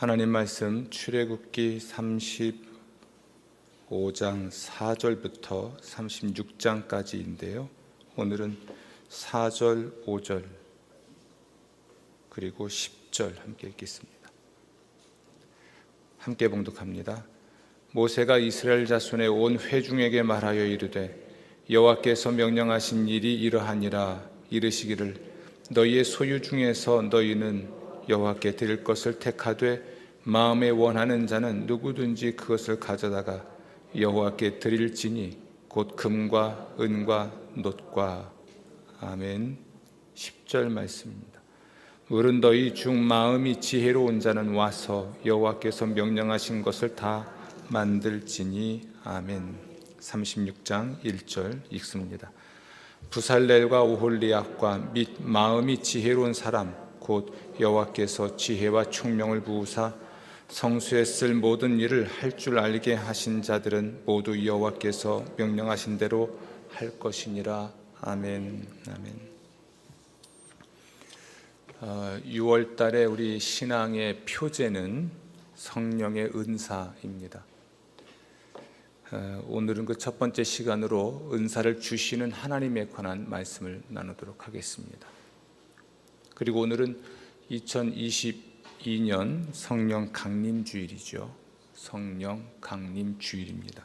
하나님 말씀 출애굽기 35장 4절부터 36장까지인데요. 오늘은 4절, 5절 그리고 10절 함께 읽겠습니다. 함께 봉독합니다. 모세가 이스라엘 자손의 온 회중에게 말하여 이르되 여호와께서 명령하신 일이 이러하니라. 이르시기를 너희의 소유 중에서 너희는 여호와께 드릴 것을 택하되 마음에 원하는 자는 누구든지 그것을 가져다가 여호와께 드릴지니 곧 금과 은과 놋과. 아멘. 10절 말씀입니다. 물은 너희 중 마음이 지혜로운 자는 와서 여호와께서 명령하신 것을 다 만들지니. 아멘. 36장 1절 읽습니다. 부살렐과 오홀리압과 및 마음이 지혜로운 사람 곧 여호와께서 지혜와 총명을 부으사 성수에 쓸 모든 일을 할 줄 알게 하신 자들은 모두 여호와께서 명령하신 대로 할 것이니라. 아멘. 아멘. 6월 달에 우리 신앙의 표제는 성령의 은사입니다. 오늘은 그 첫 번째 시간으로 은사를 주시는 하나님에 관한 말씀을 나누도록 하겠습니다. 그리고 오늘은 2022년 성령 강림 주일이죠. 성령 강림 주일입니다.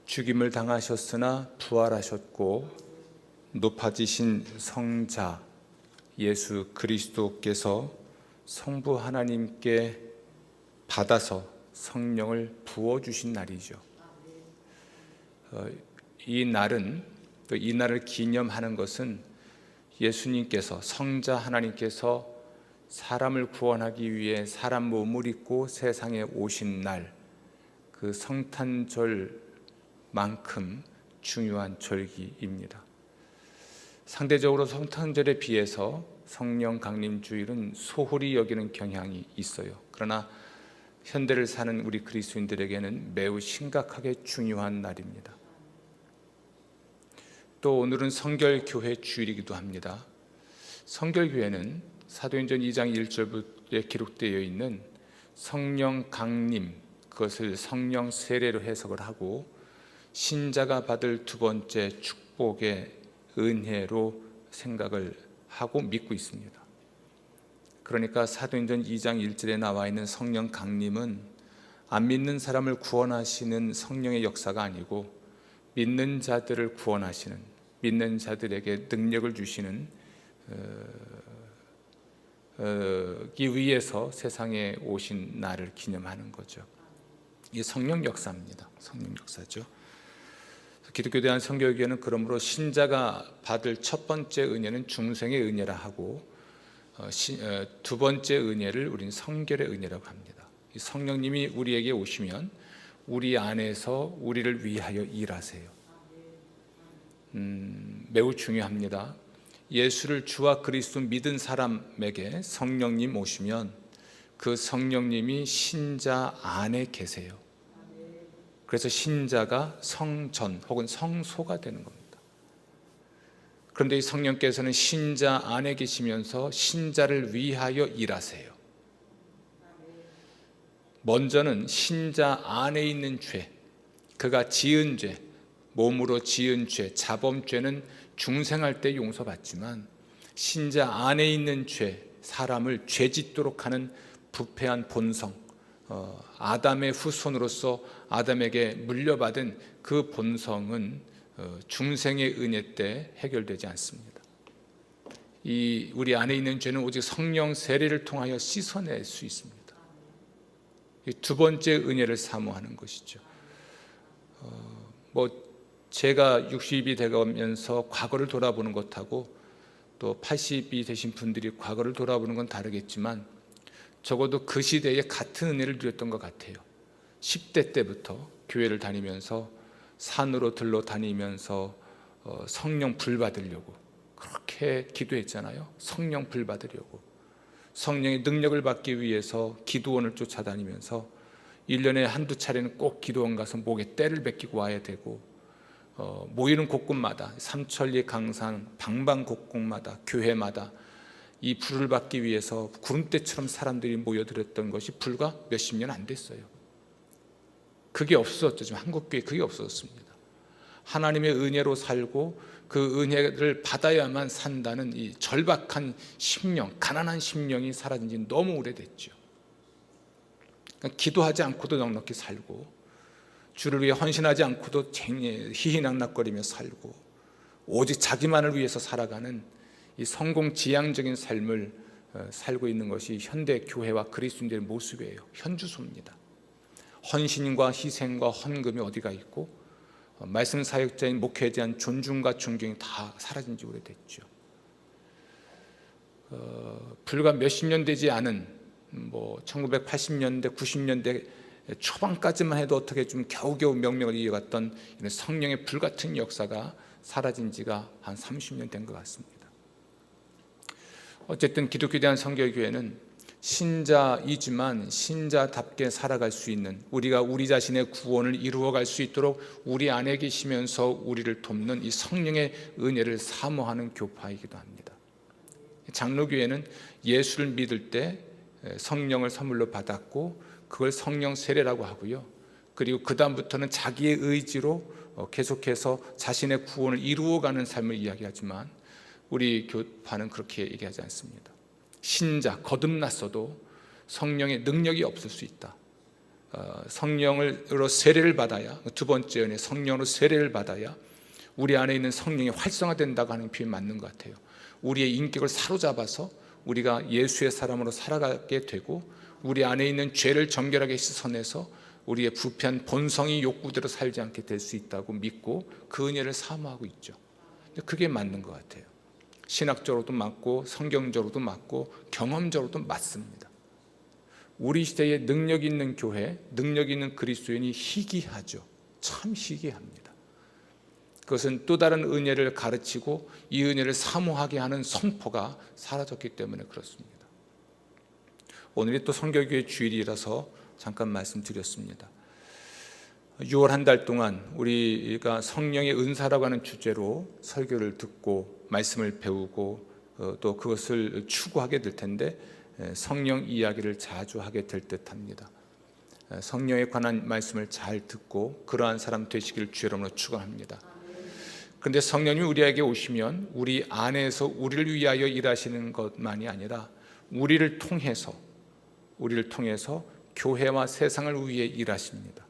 죽임을 당하셨으나 부활하셨고 높아지신 성자 예수 그리스도께서 성부 하나님께 받아서 성령을 부어주신 날이죠. 이 날을 기념하는 것은 예수님께서, 성자 하나님께서 사람을 구원하기 위해 사람 몸을 입고 세상에 오신 날, 그 성탄절만큼 중요한 절기입니다. 상대적으로 성탄절에 비해서 성령 강림 주일은 소홀히 여기는 경향이 있어요. 그러나 현대를 사는 우리 그리스도인들에게는 매우 심각하게 중요한 날입니다. 또 오늘은 성결교회 주일이기도 합니다. 성결교회는 사도행전 2장 1절에 기록되어 있는 성령 강림, 그것을 성령 세례로 해석을 하고 신자가 받을 두 번째 축복의 은혜로 생각을 하고 믿고 있습니다. 그러니까 사도행전 2장 1절에 나와 있는 성령 강림은 안 믿는 사람을 구원하시는 성령의 역사가 아니고 믿는 자들을 구원하시는, 믿는 자들에게 능력을 주시는 기 위해서 세상에 오신 날을 기념하는 거죠. 이게 성령 역사입니다. 성령 역사죠. 기독교 대한 성결교회는 그러므로 신자가 받을 첫 번째 은혜는 중생의 은혜라 하고 두 번째 은혜를 우리는 성결의 은혜라고 합니다. 이 성령님이 우리에게 오시면 우리 안에서 우리를 위하여 일하세요. 매우 중요합니다. 예수를 주와 그리스도 믿은 사람에게 성령님 오시면 그 성령님이 신자 안에 계세요. 그래서 신자가 성전 혹은 성소가 되는 겁니다. 그런데 이 성령께서는 신자 안에 계시면서 신자를 위하여 일하세요. 먼저는 신자 안에 있는 죄, 그가 지은 죄, 몸으로 지은 죄, 자범죄는 중생할 때 용서받지만 신자 안에 있는 죄, 사람을 죄짓도록 하는 부패한 본성, 아담의 후손으로서 아담에게 물려받은 그 본성은 중생의 은혜 때 해결되지 않습니다. 우리 안에 있는 죄는 오직 성령 세례를 통하여 씻어낼 수 있습니다. 두 번째 은혜를 사모하는 것이죠. 제가 60이 되면서 과거를 돌아보는 것하고 또 80이 되신 분들이 과거를 돌아보는 건 다르겠지만 적어도 그 시대에 같은 은혜를 누렸던 것 같아요. 10대 때부터 교회를 다니면서 산으로 들러 다니면서 성령 불 받으려고 그렇게 기도했잖아요. 성령 불 받으려고, 성령의 능력을 받기 위해서 기도원을 쫓아다니면서 1년에 한두 차례는 꼭 기도원 가서 목에 때를 베끼고 와야 되고, 모이는 곳곳마다 삼천리 강산 방방곡곡마다 교회마다 이 불을 받기 위해서 구름대처럼 사람들이 모여들었던 것이 불과 몇십 년 안 됐어요. 그게 없었죠. 지금 한국교회 그게 없었습니다. 하나님의 은혜로 살고 그 은혜를 받아야만 산다는 이 절박한 심령, 가난한 심령이 사라진 지 너무 오래됐죠. 그러니까 기도하지 않고도 넉넉히 살고, 주를 위해 헌신하지 않고도 희희낙낙거리며 살고, 오직 자기만을 위해서 살아가는 이 성공지향적인 삶을 살고 있는 것이 현대 교회와 그리스도인들의 모습이에요. 현주소입니다. 헌신과 희생과 헌금이 어디가 있고, 말씀 사역자인 목회에 대한 존중과 존경이 다 사라진 지 오래됐죠. 불과 몇십 년 되지 않은 1980년대 90년대 초반까지만 해도 어떻게 좀 겨우겨우 명맥을 이어갔던 이런 성령의 불같은 역사가 사라진 지가 한 30년 된 것 같습니다. 어쨌든 기독교에 대한 선교교회는 신자이지만 신자답게 살아갈 수 있는, 우리가 우리 자신의 구원을 이루어갈 수 있도록 우리 안에 계시면서 우리를 돕는 이 성령의 은혜를 사모하는 교파이기도 합니다. 장로교회는 예수를 믿을 때 성령을 선물로 받았고 그걸 성령 세례라고 하고요. 그리고 그 다음부터는 자기의 의지로 계속해서 자신의 구원을 이루어가는 삶을 이야기하지만 우리 교파는 그렇게 얘기하지 않습니다. 신자, 거듭났어도 성령의 능력이 없을 수 있다. 성령으로 세례를 받아야, 두 번째 은혜 성령으로 세례를 받아야 우리 안에 있는 성령이 활성화된다고 하는 표현이 맞는 것 같아요. 우리의 인격을 사로잡아서 우리가 예수의 사람으로 살아가게 되고, 우리 안에 있는 죄를 정결하게 씻어내서 우리의 부패한 본성이 욕구대로 살지 않게 될 수 있다고 믿고 그 은혜를 사모하고 있죠. 그게 맞는 것 같아요. 신학적으로도 맞고 성경적으로도 맞고 경험적으로도 맞습니다. 우리 시대에 능력 있는 교회, 능력 있는 그리스도인이 희귀하죠. 참 희귀합니다. 그것은 또 다른 은혜를 가르치고 이 은혜를 사모하게 하는 선포가 사라졌기 때문에 그렇습니다. 오늘이 또 선교교회 주일이라서 잠깐 말씀드렸습니다. 6월 한 달 동안 우리가 성령의 은사라고 하는 주제로 설교를 듣고 말씀을 배우고 또 그것을 추구하게 될 텐데, 성령 이야기를 자주 하게 될 듯합니다. 성령에 관한 말씀을 잘 듣고 그러한 사람 되시기를 주의 이름으로 축원합니다. 그런데 성령님이 우리에게 오시면 우리 안에서 우리를 위하여 일하시는 것만이 아니라 우리를 통해서 교회와 세상을 위해 일하십니다.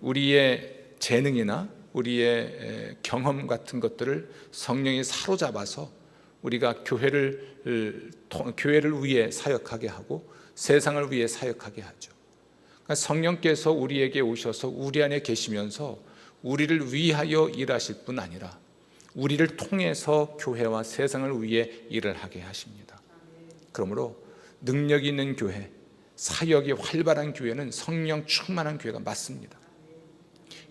우리의 재능이나 우리의 경험 같은 것들을 성령이 사로잡아서 우리가 교회를 위해 사역하게 하고 세상을 위해 사역하게 하죠. 그러니까 성령께서 우리에게 오셔서 우리 안에 계시면서 우리를 위하여 일하실 뿐 아니라 우리를 통해서 교회와 세상을 위해 일을 하게 하십니다. 그러므로 능력 있는 교회, 사역이 활발한 교회는 성령 충만한 교회가 맞습니다.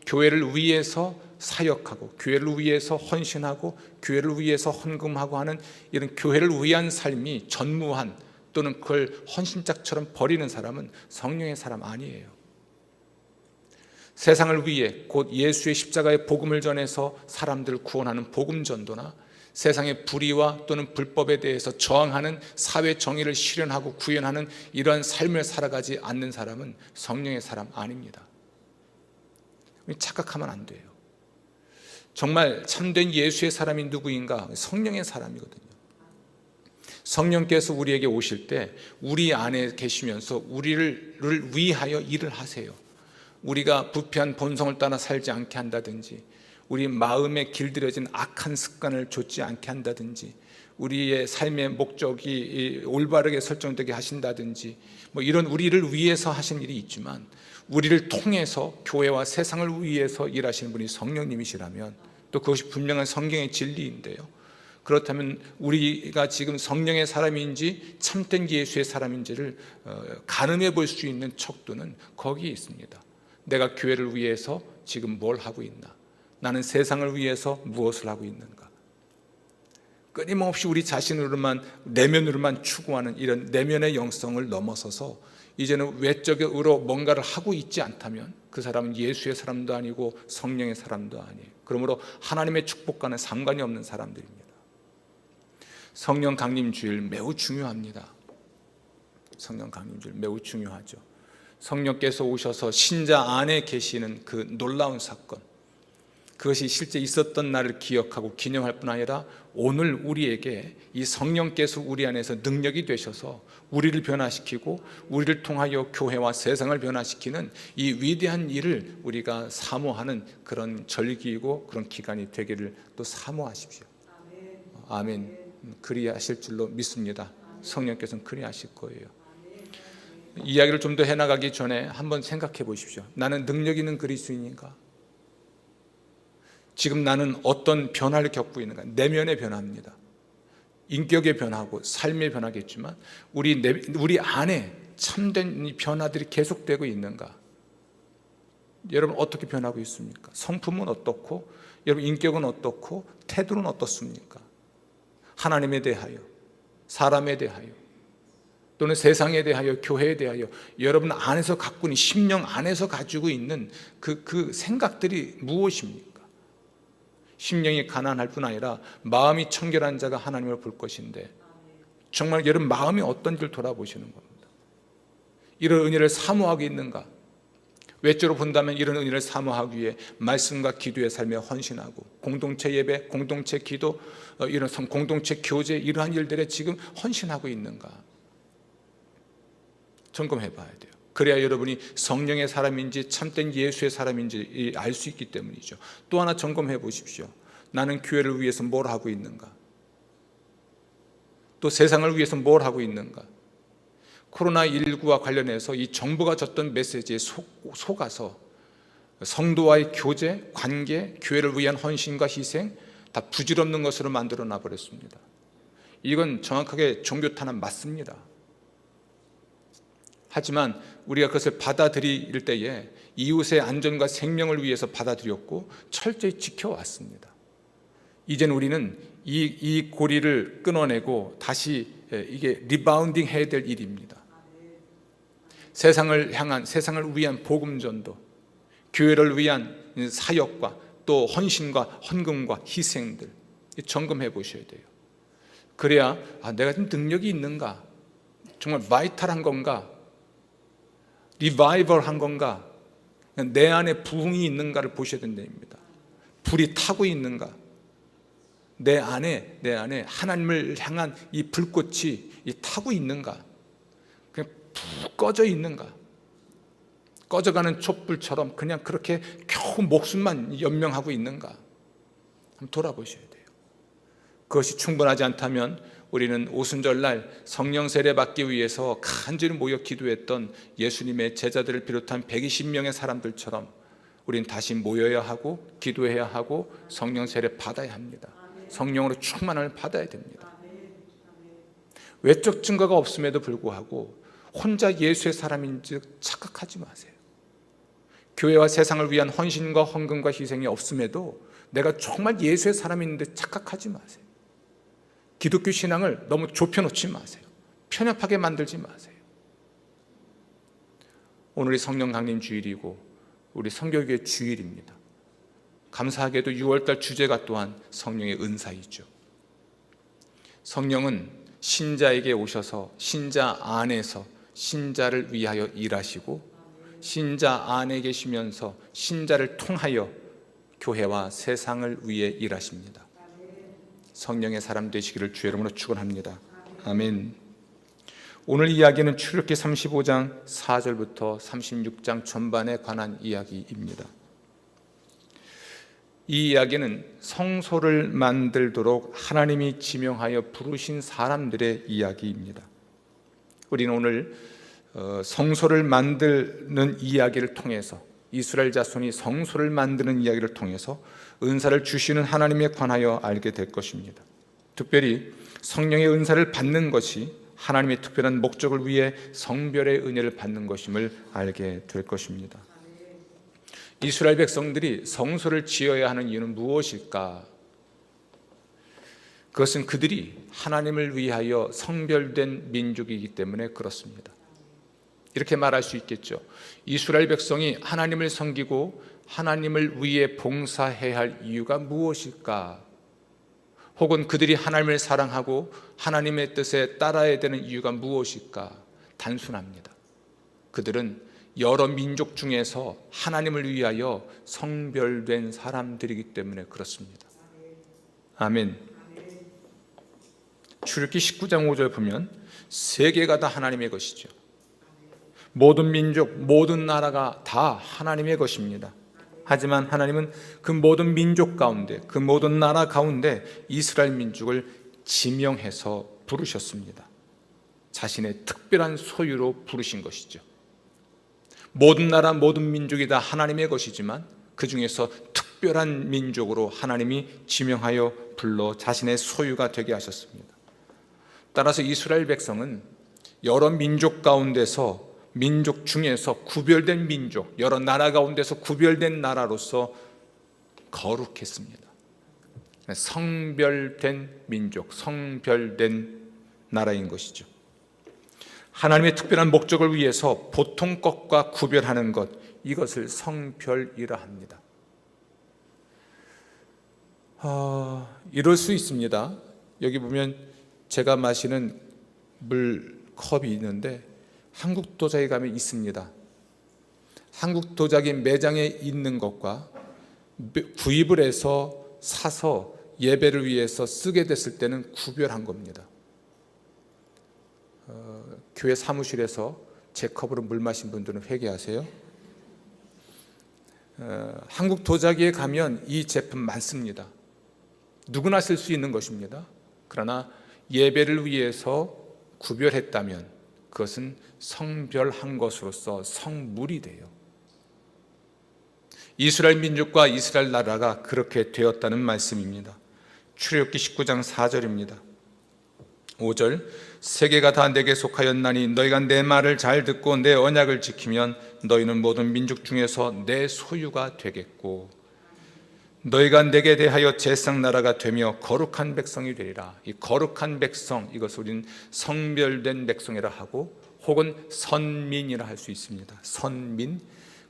교회를 위해서 사역하고 교회를 위해서 헌신하고 교회를 위해서 헌금하고 하는 이런 교회를 위한 삶이 전무한, 또는 그걸 헌신짝처럼 버리는 사람은 성령의 사람 아니에요. 세상을 위해 곧 예수의 십자가의 복음을 전해서 사람들을 구원하는 복음 전도나 세상의 불의와 또는 불법에 대해서 저항하는 사회 정의를 실현하고 구현하는 이러한 삶을 살아가지 않는 사람은 성령의 사람 아닙니다. 착각하면 안 돼요. 정말 참된 예수의 사람이 누구인가? 성령의 사람이거든요. 성령께서 우리에게 오실 때 우리 안에 계시면서 우리를 위하여 일을 하세요. 우리가 부패한 본성을 따라 살지 않게 한다든지, 우리 마음에 길들여진 악한 습관을 좇지 않게 한다든지, 우리의 삶의 목적이 올바르게 설정되게 하신다든지, 이런 우리를 위해서 하신 일이 있지만 우리를 통해서 교회와 세상을 위해서 일하시는 분이 성령님이시라면 또 그것이 분명한 성경의 진리인데요, 그렇다면 우리가 지금 성령의 사람인지 참된 예수의 사람인지를 가늠해 볼 수 있는 척도는 거기에 있습니다. 내가 교회를 위해서 지금 뭘 하고 있나? 나는 세상을 위해서 무엇을 하고 있는가? 끊임없이 우리 자신으로만, 내면으로만 추구하는 이런 내면의 영성을 넘어서서 이제는 외적으로 뭔가를 하고 있지 않다면 그 사람은 예수의 사람도 아니고 성령의 사람도 아니에요. 그러므로 하나님의 축복과는 상관이 없는 사람들입니다. 성령 강림 주일 매우 중요합니다. 성령 강림 주일 매우 중요하죠. 성령께서 오셔서 신자 안에 계시는 그 놀라운 사건, 그것이 실제 있었던 날을 기억하고 기념할 뿐 아니라 오늘 우리에게 이 성령께서 우리 안에서 능력이 되셔서 우리를 변화시키고 우리를 통하여 교회와 세상을 변화시키는 이 위대한 일을 우리가 사모하는 그런 절기이고 그런 기간이 되기를 또 사모하십시오. 아멘. 그리하실 줄로 믿습니다. 성령께서는 그리하실 거예요. 이야기를 좀 더 해나가기 전에 한번 생각해 보십시오. 나는 능력 있는 그리스도인인가? 지금 나는 어떤 변화를 겪고 있는가? 내면의 변화입니다. 인격의 변화고 삶의 변화겠지만 우리 안에 참된 이 변화들이 계속되고 있는가? 여러분 어떻게 변하고 있습니까? 성품은 어떻고 여러분 인격은 어떻고 태도는 어떻습니까? 하나님에 대하여, 사람에 대하여, 또는 세상에 대하여, 교회에 대하여 여러분 안에서 갖고 있는 심령 안에서 가지고 있는 그 생각들이 무엇입니까? 심령이 가난할 뿐 아니라 마음이 청결한 자가 하나님을 볼 것인데 정말 여러분 마음이 어떤지를 돌아보시는 겁니다. 이런 은혜를 사모하고 있는가? 외적으로 본다면 이런 은혜를 사모하기 위해 말씀과 기도의 삶에 헌신하고 공동체 예배, 공동체 기도, 이런 공동체 교제 이러한 일들에 지금 헌신하고 있는가? 점검해 봐야 돼요. 그래야 여러분이 성령의 사람인지 참된 예수의 사람인지 알 수 있기 때문이죠. 또 하나 점검해 보십시오. 나는 교회를 위해서 뭘 하고 있는가? 또 세상을 위해서 뭘 하고 있는가? 코로나19와 관련해서 이 정부가 줬던 메시지에 속아서 성도와의 교제, 관계, 교회를 위한 헌신과 희생 다 부질없는 것으로 만들어 놔버렸습니다. 이건 정확하게 종교 탄압 맞습니다. 하지만 우리가 그것을 받아들일 때에 이웃의 안전과 생명을 위해서 받아들였고 철저히 지켜왔습니다. 이제는 우리는 이 고리를 끊어내고 다시 이게 리바운딩 해야 될 일입니다. 세상을 향한, 세상을 위한 복음전도, 교회를 위한 사역과 또 헌신과 헌금과 희생들 점검해 보셔야 돼요. 그래야 내가 좀 능력이 있는가? 정말 바이탈한 건가? 리바이벌한 건가? 내 안에 부흥이 있는가를 보셔야 된답니다. 불이 타고 있는가? 내 안에 하나님을 향한 이 불꽃이 타고 있는가? 그냥 푹 꺼져 있는가? 꺼져가는 촛불처럼 그냥 그렇게 겨우 목숨만 연명하고 있는가? 한번 돌아보셔야 돼요. 그것이 충분하지 않다면 우리는 오순절날 성령 세례 받기 위해서 간절히 모여 기도했던 예수님의 제자들을 비롯한 120명의 사람들처럼 우리는 다시 모여야 하고 기도해야 하고 성령 세례 받아야 합니다. 성령으로 충만함을 받아야 됩니다. 외적 증거가 없음에도 불구하고 혼자 예수의 사람인 즉 착각하지 마세요. 교회와 세상을 위한 헌신과 헌금과 희생이 없음에도 내가 정말 예수의 사람인데 착각하지 마세요. 기독교 신앙을 너무 좁혀놓지 마세요. 편협하게 만들지 마세요. 오늘이 성령 강림 주일이고 우리 성교교회 주일입니다. 감사하게도 6월달 주제가 또한 성령의 은사이죠. 성령은 신자에게 오셔서 신자 안에서 신자를 위하여 일하시고 신자 안에 계시면서 신자를 통하여 교회와 세상을 위해 일하십니다. 성령의 사람 되시기를 주의 이름으로 축원합니다. 아멘. 오늘 이야기는 출애굽기 35장 4절부터 36장 전반에 관한 이야기입니다. 이 이야기는 성소를 만들도록 하나님이 지명하여 부르신 사람들의 이야기입니다. 우리는 오늘 성소를 만드는 이야기를 통해서 이스라엘 자손이 성소를 만드는 이야기를 통해서 은사를 주시는 하나님에 관하여 알게 될 것입니다. 특별히 성령의 은사를 받는 것이 하나님의 특별한 목적을 위해 성별의 은혜를 받는 것임을 알게 될 것입니다. 이스라엘 백성들이 성소를 지어야 하는 이유는 무엇일까? 그것은 그들이 하나님을 위하여 성별된 민족이기 때문에 그렇습니다. 이렇게 말할 수 있겠죠. 이스라엘 백성이 하나님을 섬기고 하나님을 위해 봉사해야 할 이유가 무엇일까? 혹은 그들이 하나님을 사랑하고 하나님의 뜻에 따라야 되는 이유가 무엇일까? 단순합니다. 그들은 여러 민족 중에서 하나님을 위하여 성별된 사람들이기 때문에 그렇습니다. 아멘. 출애굽기 19장 5절 보면 세계가 다 하나님의 것이죠. 모든 민족, 모든 나라가 다 하나님의 것입니다. 하지만 하나님은 그 모든 민족 가운데, 그 모든 나라 가운데 이스라엘 민족을 지명해서 부르셨습니다. 자신의 특별한 소유로 부르신 것이죠. 모든 나라, 모든 민족이 다 하나님의 것이지만 그 중에서 특별한 민족으로 하나님이 지명하여 불러 자신의 소유가 되게 하셨습니다. 따라서 이스라엘 백성은 여러 민족 가운데서, 민족 중에서 구별된 민족, 여러 나라 가운데서 구별된 나라로서 거룩했습니다. 성별된 민족, 성별된 나라인 것이죠. 하나님의 특별한 목적을 위해서 보통 것과 구별하는 것, 이것을 성별이라 합니다. 이럴 수 있습니다. 여기 보면 제가 마시는 물컵이 있는데 한국 도자기 가면 있습니다. 한국 도자기 매장에 있는 것과 구입을 해서 사서 예배를 위해서 쓰게 됐을 때는 구별한 겁니다. 교회 사무실에서 제 컵으로 물 마신 분들은 회개하세요. 한국 도자기에 가면 이 제품 많습니다. 누구나 쓸 수 있는 것입니다. 그러나 예배를 위해서 구별했다면 그것은 성별한 것으로서 성물이 돼요. 이스라엘 민족과 이스라엘 나라가 그렇게 되었다는 말씀입니다. 출애굽기 19장 4절입니다. 5절, 세계가 다 내게 속하였나니 너희가 내 말을 잘 듣고 내 언약을 지키면 너희는 모든 민족 중에서 내 소유가 되겠고 너희가 내게 대하여 제사장 나라가 되며 거룩한 백성이 되리라. 이 거룩한 백성, 이것을 우리는 성별된 백성이라 하고 혹은 선민이라 할 수 있습니다. 선민,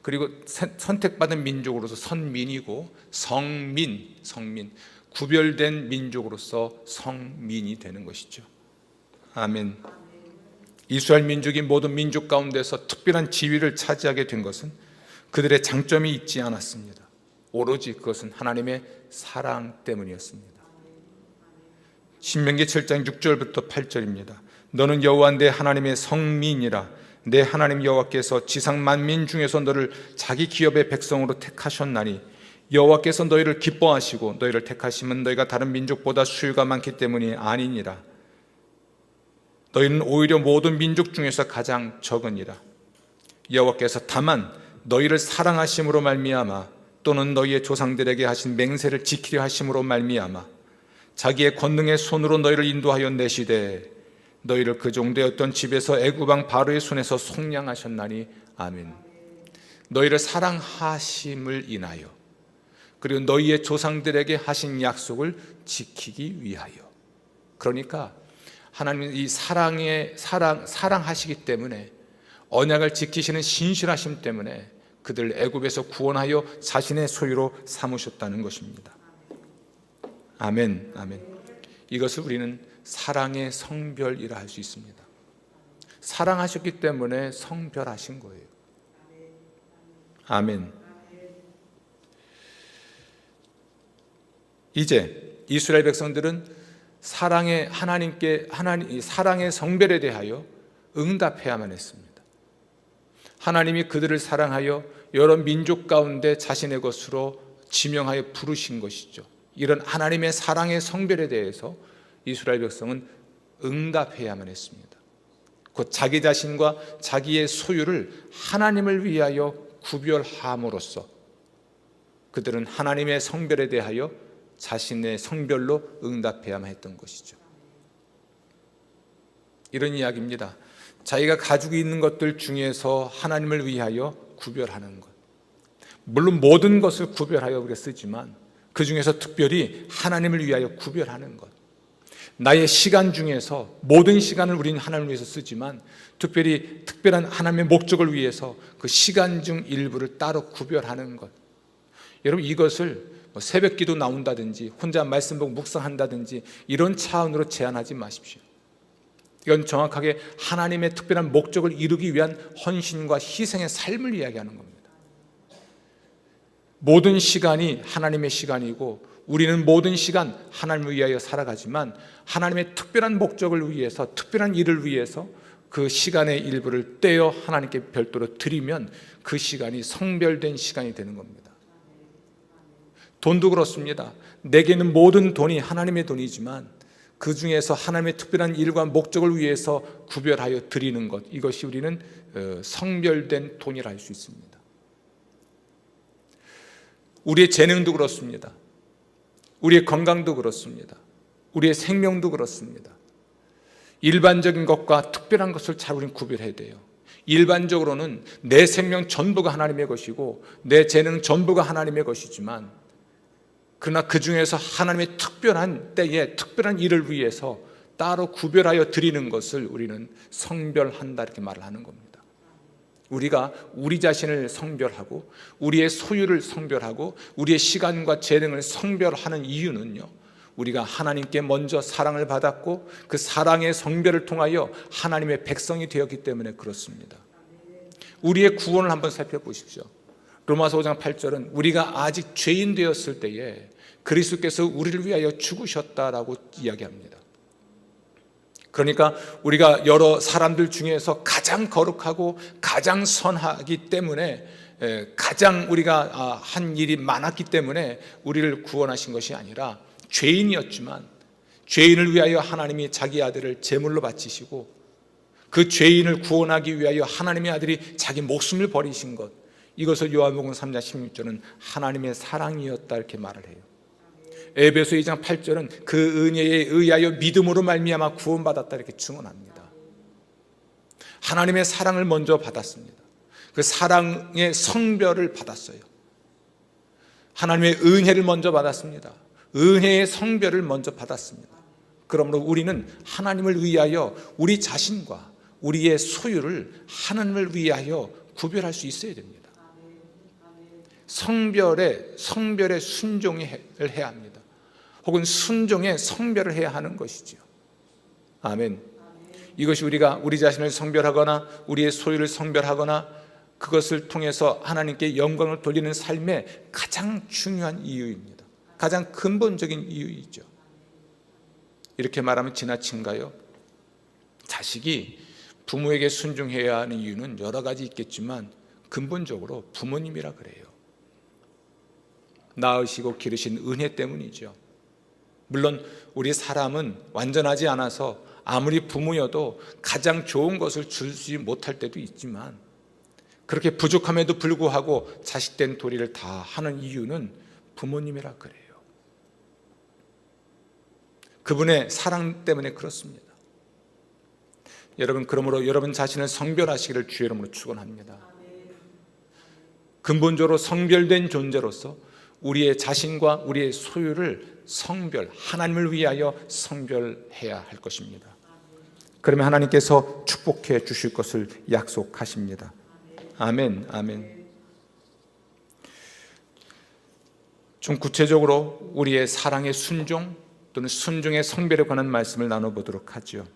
그리고 선택받은 민족으로서 선민이고 성민, 구별된 민족으로서 성민이 되는 것이죠. 아멘. 이스라엘 민족이 모든 민족 가운데서 특별한 지위를 차지하게 된 것은 그들의 장점이 있지 않았습니다. 오로지 그것은 하나님의 사랑 때문이었습니다. 신명기 7장 6절부터 8절입니다. 너는 여호와 내 하나님의 성민이라. 내 하나님 여호와께서 지상 만민 중에서 너를 자기 기업의 백성으로 택하셨나니 여호와께서 너희를 기뻐하시고 너희를 택하심은 너희가 다른 민족보다 수요가 많기 때문이 아니니라. 너희는 오히려 모든 민족 중에서 가장 적으니라. 여호와께서 다만 너희를 사랑하심으로 말미암아 또는 너희의 조상들에게 하신 맹세를 지키려 하심으로 말미암아 자기의 권능의 손으로 너희를 인도하여 내시되 너희를 그 종되었던 집에서 애굽 왕 바로의 손에서 속량하셨나니 아멘. 너희를 사랑하심을 인하여 그리고 너희의 조상들에게 하신 약속을 지키기 위하여. 그러니까 하나님은 이 사랑하시기 때문에 언약을 지키시는 신실하심 때문에 그들 애굽에서 구원하여 자신의 소유로 삼으셨다는 것입니다. 아멘, 아멘. 이것을 우리는 사랑의 성별이라 할 수 있습니다. 사랑하셨기 때문에 성별하신 거예요. 아멘. 이제 이스라엘 백성들은 사랑의 사랑의 성별에 대하여 응답해야만 했습니다. 하나님이 그들을 사랑하여 여러 민족 가운데 자신의 것으로 지명하여 부르신 것이죠. 이런 하나님의 사랑의 성별에 대해서 이스라엘 백성은 응답해야만 했습니다. 곧 자기 자신과 자기의 소유를 하나님을 위하여 구별함으로써 그들은 하나님의 성별에 대하여 자신의 성별로 응답해야만 했던 것이죠. 이런 이야기입니다. 자기가 가지고 있는 것들 중에서 하나님을 위하여 구별하는 것. 물론 모든 것을 구별하여 우리가 쓰지만 그 중에서 특별히 하나님을 위하여 구별하는 것. 나의 시간 중에서 모든 시간을 우리는 하나님을 위해서 쓰지만 특별히 특별한 하나님의 목적을 위해서 그 시간 중 일부를 따로 구별하는 것. 여러분 이것을 새벽 기도 나온다든지 혼자 말씀 보고 묵상한다든지 이런 차원으로 제한하지 마십시오. 이건 정확하게 하나님의 특별한 목적을 이루기 위한 헌신과 희생의 삶을 이야기하는 겁니다. 모든 시간이 하나님의 시간이고 우리는 모든 시간 하나님을 위하여 살아가지만 하나님의 특별한 목적을 위해서, 특별한 일을 위해서 그 시간의 일부를 떼어 하나님께 별도로 드리면 그 시간이 성별된 시간이 되는 겁니다. 돈도 그렇습니다. 내게는 모든 돈이 하나님의 돈이지만 그 중에서 하나님의 특별한 일과 목적을 위해서 구별하여 드리는 것, 이것이 우리는 성별된 돈이라 할 수 있습니다. 우리의 재능도 그렇습니다. 우리의 건강도 그렇습니다. 우리의 생명도 그렇습니다. 일반적인 것과 특별한 것을 잘 우리는 구별해야 돼요. 일반적으로는 내 생명 전부가 하나님의 것이고 내 재능 전부가 하나님의 것이지만, 그러나 그 중에서 하나님의 특별한 때에 특별한 일을 위해서 따로 구별하여 드리는 것을 우리는 성별한다, 이렇게 말을 하는 겁니다. 우리가 우리 자신을 성별하고 우리의 소유를 성별하고 우리의 시간과 재능을 성별하는 이유는요, 우리가 하나님께 먼저 사랑을 받았고 그 사랑의 성별을 통하여 하나님의 백성이 되었기 때문에 그렇습니다. 우리의 구원을 한번 살펴보십시오. 로마서 5장 8절은 우리가 아직 죄인 되었을 때에 그리스도께서 우리를 위하여 죽으셨다라고 이야기합니다. 그러니까 우리가 여러 사람들 중에서 가장 거룩하고 가장 선하기 때문에, 가장 우리가 한 일이 많았기 때문에 우리를 구원하신 것이 아니라 죄인이었지만 죄인을 위하여 하나님이 자기 아들을 제물로 바치시고 그 죄인을 구원하기 위하여 하나님의 아들이 자기 목숨을 버리신 것, 이것을 요한복음 3장 16절은 하나님의 사랑이었다, 이렇게 말을 해요. 에베소 2장 8절은 그 은혜에 의하여 믿음으로 말미암아 구원받았다, 이렇게 증언합니다. 하나님의 사랑을 먼저 받았습니다. 그 사랑의 성별을 받았어요. 하나님의 은혜를 먼저 받았습니다. 은혜의 성별을 먼저 받았습니다. 그러므로 우리는 하나님을 위하여 우리 자신과 우리의 소유를 하나님을 위하여 구별할 수 있어야 됩니다. 성별에 순종을 해야 합니다. 혹은 순종에 성별을 해야 하는 것이죠. 아멘. 이것이 우리가 우리 자신을 성별하거나 우리의 소유를 성별하거나 그것을 통해서 하나님께 영광을 돌리는 삶의 가장 중요한 이유입니다. 가장 근본적인 이유이죠. 이렇게 말하면 지나친가요? 자식이 부모에게 순종해야 하는 이유는 여러 가지 있겠지만 근본적으로 부모님이라 그래요. 낳으시고 기르신 은혜 때문이죠. 물론 우리 사람은 완전하지 않아서 아무리 부모여도 가장 좋은 것을 주지 못할 때도 있지만, 그렇게 부족함에도 불구하고 자식된 도리를 다 하는 이유는 부모님이라 그래요. 그분의 사랑 때문에 그렇습니다. 여러분, 그러므로 여러분 자신을 성별하시기를 주의 이름으로 축원합니다. 근본적으로 성별된 존재로서 우리의 자신과 우리의 소유를 하나님을 위하여 성별해야 할 것입니다. 그러면 하나님께서 축복해 주실 것을 약속하십니다. 아멘, 아멘. 좀 구체적으로 우리의 사랑의 순종 또는 순종의 성별에 관한 말씀을 나눠보도록 하죠.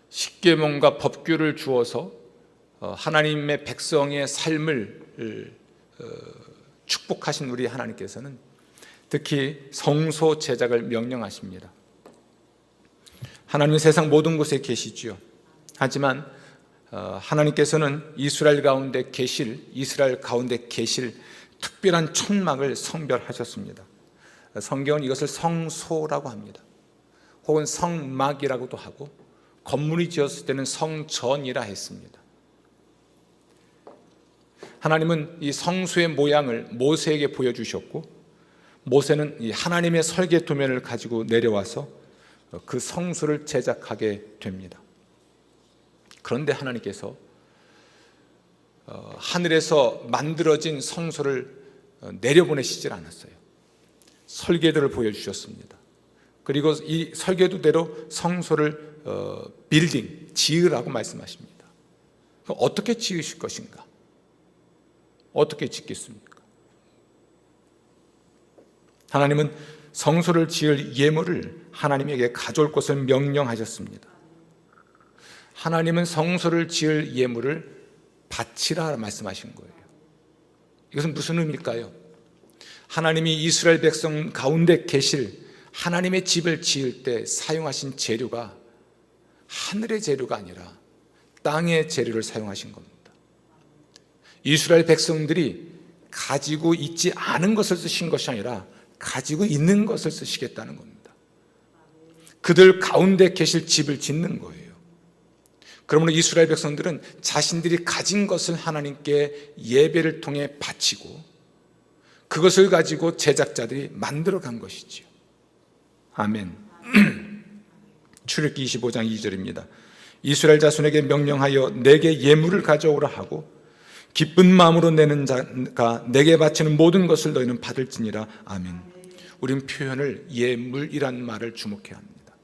십계명과 법규를 주어서 하나님의 백성의 삶을 축복하신 우리 하나님께서는 특히 성소 제작을 명령하십니다. 하나님은 세상 모든 곳에 계시지요. 하지만 하나님께서는 이스라엘 가운데 계실 특별한 천막을 성별하셨습니다. 성경은 이것을 성소라고 합니다. 혹은 성막이라고도 하고, 건물이 지었을 때는 성전이라 했습니다. 하나님은 이 성소의 모양을 모세에게 보여주셨고, 모세는 이 하나님의 설계 도면을 가지고 내려와서 그 성소를 제작하게 됩니다. 그런데 하나님께서 하늘에서 만들어진 성소를 내려보내시질 않았어요. 설계도를 보여주셨습니다. 그리고 이 설계도대로 성소를 지으라고 말씀하십니다. 그럼 어떻게 지으실 것인가? 어떻게 짓겠습니까? 하나님은 성소를 지을 예물을 하나님에게 가져올 것을 명령하셨습니다. 하나님은 성소를 지을 예물을 바치라 말씀하신 거예요. 이것은 무슨 의미일까요? 하나님이 이스라엘 백성 가운데 계실 하나님의 집을 지을 때 사용하신 재료가 하늘의 재료가 아니라 땅의 재료를 사용하신 겁니다. 이스라엘 백성들이 가지고 있지 않은 것을 쓰신 것이 아니라 가지고 있는 것을 쓰시겠다는 겁니다. 그들 가운데 계실 집을 짓는 거예요. 그러므로 이스라엘 백성들은 자신들이 가진 것을 하나님께 예배를 통해 바치고 그것을 가지고 제작자들이 만들어 간 것이지요. 아멘. 출애굽기 25장 2절입니다. 이스라엘 자손에게 명령하여 내게 예물을 가져오라 하고 기쁜 마음으로 내는 자가 내게 바치는 모든 것을 너희는 받을지니라. 아멘. 우리는 표현을 예물이란 말을 주목해야 합니다.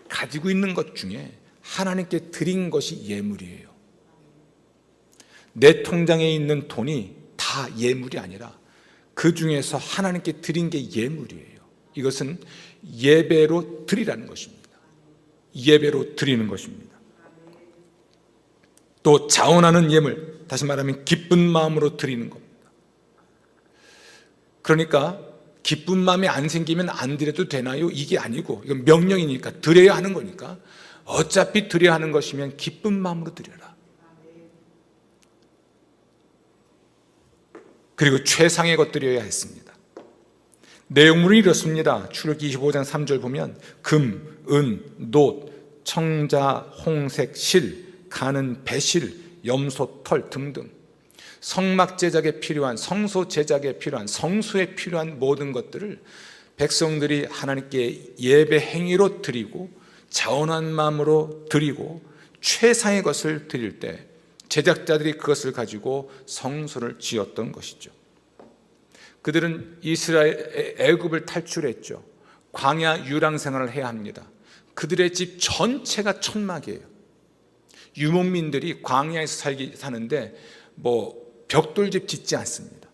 가지고 있는 것 중에 하나님께 드린 것이 예물이에요. 내 통장에 있는 돈이 다 예물이 아니라 그 중에서 하나님께 드린 게 예물이에요. 이것은 예배로 드리라는 것입니다. 예배로 드리는 것입니다. 또 자원하는 예물, 다시 말하면 기쁜 마음으로 드리는 겁니다. 그러니까 기쁜 마음이 안 생기면 안 드려도 되나요? 이게 아니고 이건 명령이니까 드려야 하는 거니까 어차피 드려야 하는 것이면 기쁜 마음으로 드려라. 그리고 최상의 것 드려야 했습니다. 내용물이 이렇습니다. 출애굽기 25장 3절 보면 금, 은, 놋, 청자, 홍색, 실, 가는 배실, 염소, 털 등등 성막 제작에 필요한, 성소 제작에 필요한, 성수에 필요한 모든 것들을 백성들이 하나님께 예배 행위로 드리고 자원한 마음으로 드리고 최상의 것을 드릴 때 제작자들이 그것을 가지고 성소를 지었던 것이죠. 그들은 이스라엘 애굽을 탈출했죠. 광야 유랑 생활을 해야 합니다. 그들의 집 전체가 천막이에요. 유목민들이 광야에서 사는데 벽돌집 짓지 않습니다.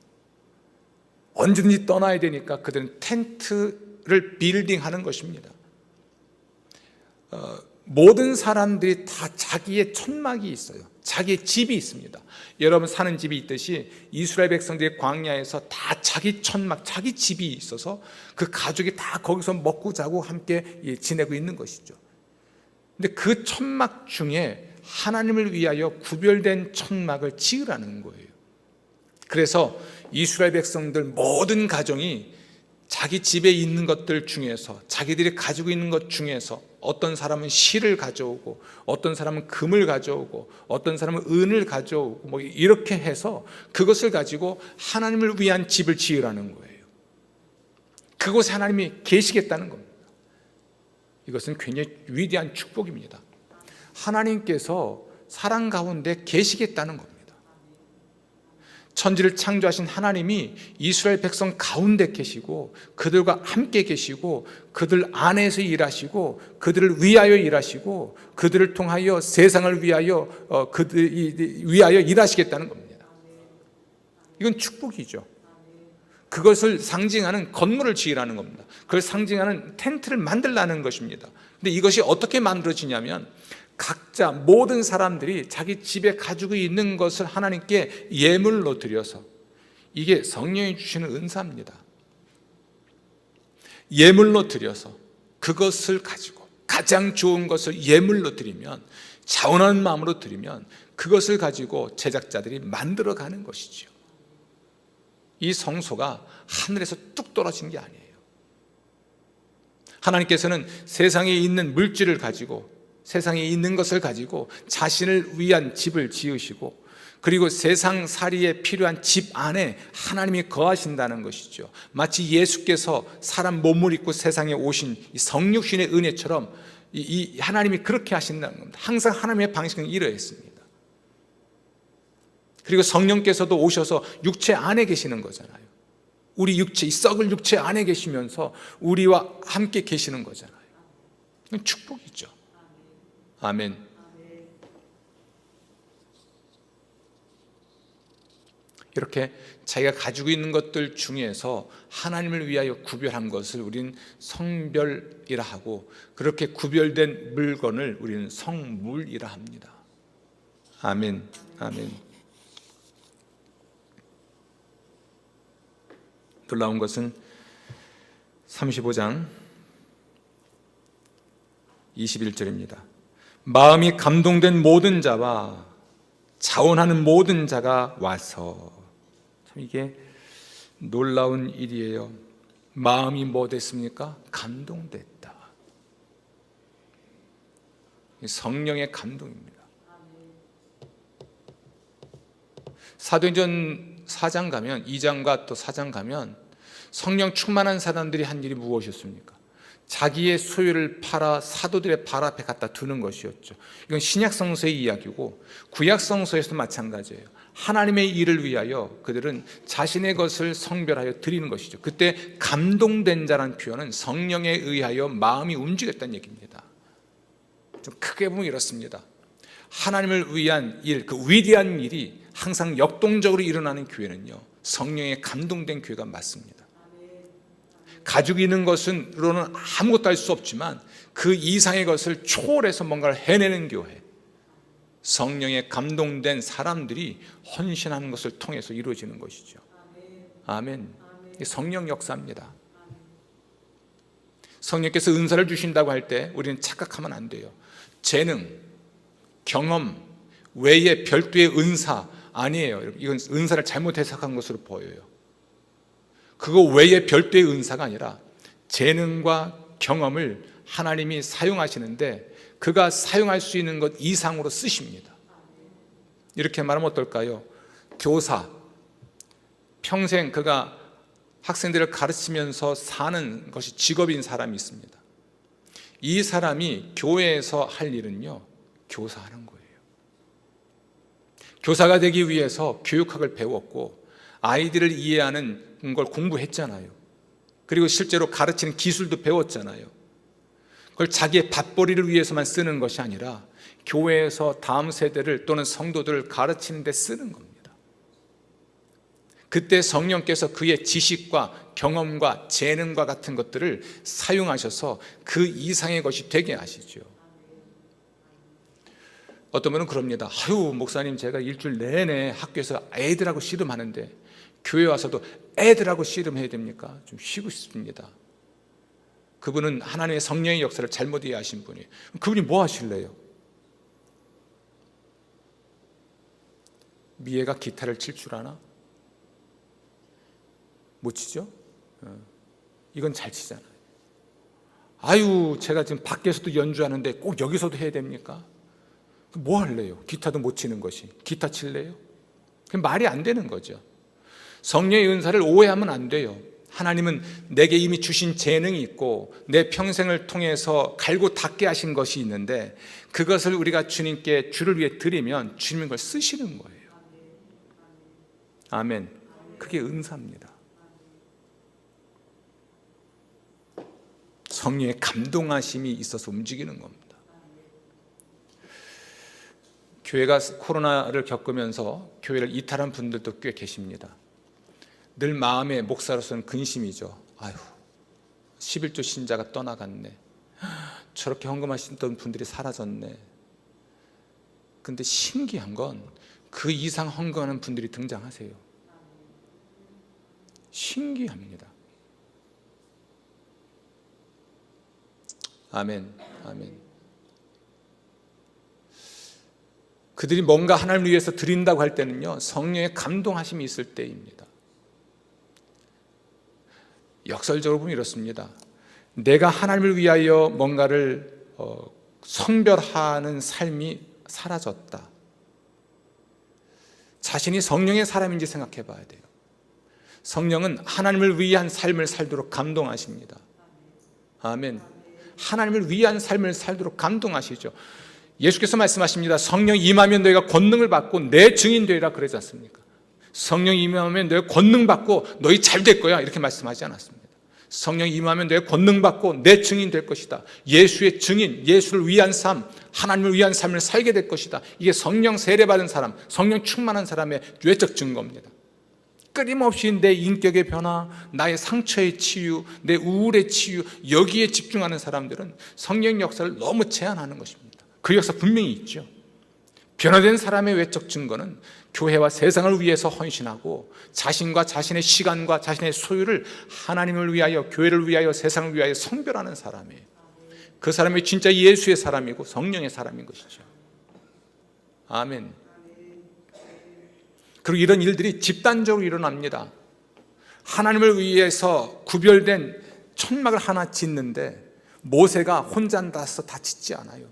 언제든지 떠나야 되니까 그들은 텐트를 빌딩하는 것입니다. 모든 사람들이 다 자기의 천막이 있어요. 자기의 집이 있습니다. 여러분 사는 집이 있듯이 이스라엘 백성들이 광야에서 다 자기 천막, 자기 집이 있어서 그 가족이 다 거기서 먹고 자고 함께 지내고 있는 것이죠. 근데 그 천막 중에 하나님을 위하여 구별된 천막을 지으라는 거예요. 그래서 이스라엘 백성들 모든 가정이 자기 집에 있는 것들 중에서 자기들이 가지고 있는 것 중에서 어떤 사람은 실을 가져오고 어떤 사람은 금을 가져오고 어떤 사람은 은을 가져오고 이렇게 해서 그것을 가지고 하나님을 위한 집을 지으라는 거예요. 그곳에 하나님이 계시겠다는 겁니다. 이것은 굉장히 위대한 축복입니다. 하나님께서 사람 가운데 계시겠다는 겁니다. 천지를 창조하신 하나님이 이스라엘 백성 가운데 계시고 그들과 함께 계시고 그들 안에서 일하시고 그들을 위하여 일하시고 그들을 통하여 세상을 위하여 위하여 일하시겠다는 겁니다. 이건 축복이죠. 그것을 상징하는 건물을 지으라는 겁니다. 그걸 상징하는 텐트를 만들라는 것입니다. 근데 이것이 어떻게 만들어지냐면 각자 모든 사람들이 자기 집에 가지고 있는 것을 하나님께 예물로 드려서, 이게 성령이 주시는 은사입니다. 예물로 드려서 그것을 가지고 가장 좋은 것을 예물로 드리면, 자원하는 마음으로 드리면 그것을 가지고 제작자들이 만들어가는 것이죠. 이 성소가 하늘에서 뚝 떨어진 게 아니에요. 하나님께서는 세상에 있는 물질을 가지고, 세상에 있는 것을 가지고 자신을 위한 집을 지으시고, 그리고 세상 살이에 필요한 집 안에 하나님이 거하신다는 것이죠. 마치 예수께서 사람 몸을 입고 세상에 오신 이 성육신의 은혜처럼 이 하나님이 그렇게 하신다는 겁니다. 항상 하나님의 방식은 이러했습니다. 그리고 성령께서도 오셔서 육체 안에 계시는 거잖아요. 우리 육체, 이 썩을 육체 안에 계시면서 우리와 함께 계시는 거잖아요. 이건 축복이죠. 아멘. 이렇게 자기가 가지고 있는 것들 중에서 하나님을 위하여 구별한 것을 우리는 성별이라 하고, 그렇게 구별된 물건을 우리는 성물이라 합니다. 아멘. 아멘. 놀라운 것은 35장 21절입니다. 마음이 감동된 모든 자와 자원하는 모든 자가 와서. 참 이게 놀라운 일이에요. 마음이 뭐 됐습니까? 감동됐다. 성령의 감동입니다. 사도행전 4장 가면, 2장과 또 4장 가면 성령 충만한 사람들이 한 일이 무엇이었습니까? 자기의 소유를 팔아 사도들의 발 앞에 갖다 두는 것이었죠. 이건 신약성서의 이야기고 구약성서에서도 마찬가지예요. 하나님의 일을 위하여 그들은 자신의 것을 성별하여 드리는 것이죠. 그때 감동된 자라는 표현은 성령에 의하여 마음이 움직였다는 얘기입니다. 좀 크게 보면 이렇습니다. 하나님을 위한 일, 그 위대한 일이 항상 역동적으로 일어나는 교회는요, 성령에 감동된 교회가 맞습니다. 가지고 있는 것으로는 아무것도 할 수 없지만 그 이상의 것을 초월해서 뭔가를 해내는 교회, 성령에 감동된 사람들이 헌신하는 것을 통해서 이루어지는 것이죠. 아멘. 성령 역사입니다. 성령께서 은사를 주신다고 할 때 우리는 착각하면 안 돼요. 재능, 경험 외에 별도의 은사 아니에요. 이건 은사를 잘못 해석한 것으로 보여요. 그거 외에 별도의 은사가 아니라 재능과 경험을 하나님이 사용하시는데 그가 사용할 수 있는 것 이상으로 쓰십니다. 이렇게 말하면 어떨까요? 교사, 평생 그가 학생들을 가르치면서 사는 것이 직업인 사람이 있습니다. 이 사람이 교회에서 할 일은요, 교사하는 거예요. 교사가 되기 위해서 교육학을 배웠고 아이들을 이해하는 걸 공부했잖아요. 그리고 실제로 가르치는 기술도 배웠잖아요. 그걸 자기의 밥벌이를 위해서만 쓰는 것이 아니라 교회에서 다음 세대를 또는 성도들을 가르치는 데 쓰는 겁니다. 그때 성령께서 그의 지식과 경험과 재능과 같은 것들을 사용하셔서 그 이상의 것이 되게 하시죠. 어떤 분은 그럽니다. 아유, 목사님, 제가 일주일 내내 학교에서 애들하고 씨름하는데 교회 와서도 애들하고 씨름해야 됩니까? 좀 쉬고 싶습니다. 그분은 하나님의 성령의 역사를 잘못 이해하신 분이에요. 그분이 뭐 하실래요? 미애가 기타를 칠 줄 아나? 못 치죠? 이건 잘 치잖아요. 아유, 제가 지금 밖에서도 연주하는데 꼭 여기서도 해야 됩니까? 뭐 할래요? 기타도 못 치는 것이. 기타 칠래요? 그게 말이 안 되는 거죠. 성령의 은사를 오해하면 안 돼요. 하나님은 내게 이미 주신 재능이 있고 내 평생을 통해서 갈고 닦게 하신 것이 있는데 그것을 우리가 주님께 주를 위해 드리면 주님은 그걸 쓰시는 거예요. 아멘. 그게 은사입니다. 성령의 감동하심이 있어서 움직이는 겁니다. 교회가 코로나를 겪으면서 교회를 이탈한 분들도 꽤 계십니다. 늘 마음에 목사로서는 근심이죠. 아유, 11조 신자가 떠나갔네. 저렇게 헌금하시던 분들이 사라졌네. 근데 신기한 건 그 이상 헌금하는 분들이 등장하세요. 신기합니다. 아멘, 아멘. 그들이 뭔가 하나님을 위해서 드린다고 할 때는요, 성령의 감동하심이 있을 때입니다. 역설적으로 보면 이렇습니다. 내가 하나님을 위하여 뭔가를 성별하는 삶이 사라졌다. 자신이 성령의 사람인지 생각해 봐야 돼요. 성령은 하나님을 위한 삶을 살도록 감동하십니다. 아멘. 하나님을 위한 삶을 살도록 감동하시죠. 예수께서 말씀하십니다. 성령 임하면 너희가 권능을 받고 내 증인 되리라 그러지 않습니까? 성령 임하면 너희가 권능 받고 너희 잘 될 거야 이렇게 말씀하지 않았습니다. 성령 임하면 너희가 권능 받고 내 증인 될 것이다. 예수의 증인, 예수를 위한 삶, 하나님을 위한 삶을 살게 될 것이다. 이게 성령 세례받은 사람, 성령 충만한 사람의 외적 증거입니다. 끊임없이 내 인격의 변화, 나의 상처의 치유, 내 우울의 치유, 여기에 집중하는 사람들은 성령 역사를 너무 제한하는 것입니다. 그 역사 분명히 있죠. 변화된 사람의 외적 증거는 교회와 세상을 위해서 헌신하고 자신과 자신의 시간과 자신의 소유를 하나님을 위하여, 교회를 위하여, 세상을 위하여 성별하는 사람이에요. 그 사람이 진짜 예수의 사람이고 성령의 사람인 것이죠. 아멘. 그리고 이런 일들이 집단적으로 일어납니다. 하나님을 위해서 구별된 천막을 하나 짓는데 모세가 혼자 나서 다 짓지 않아요.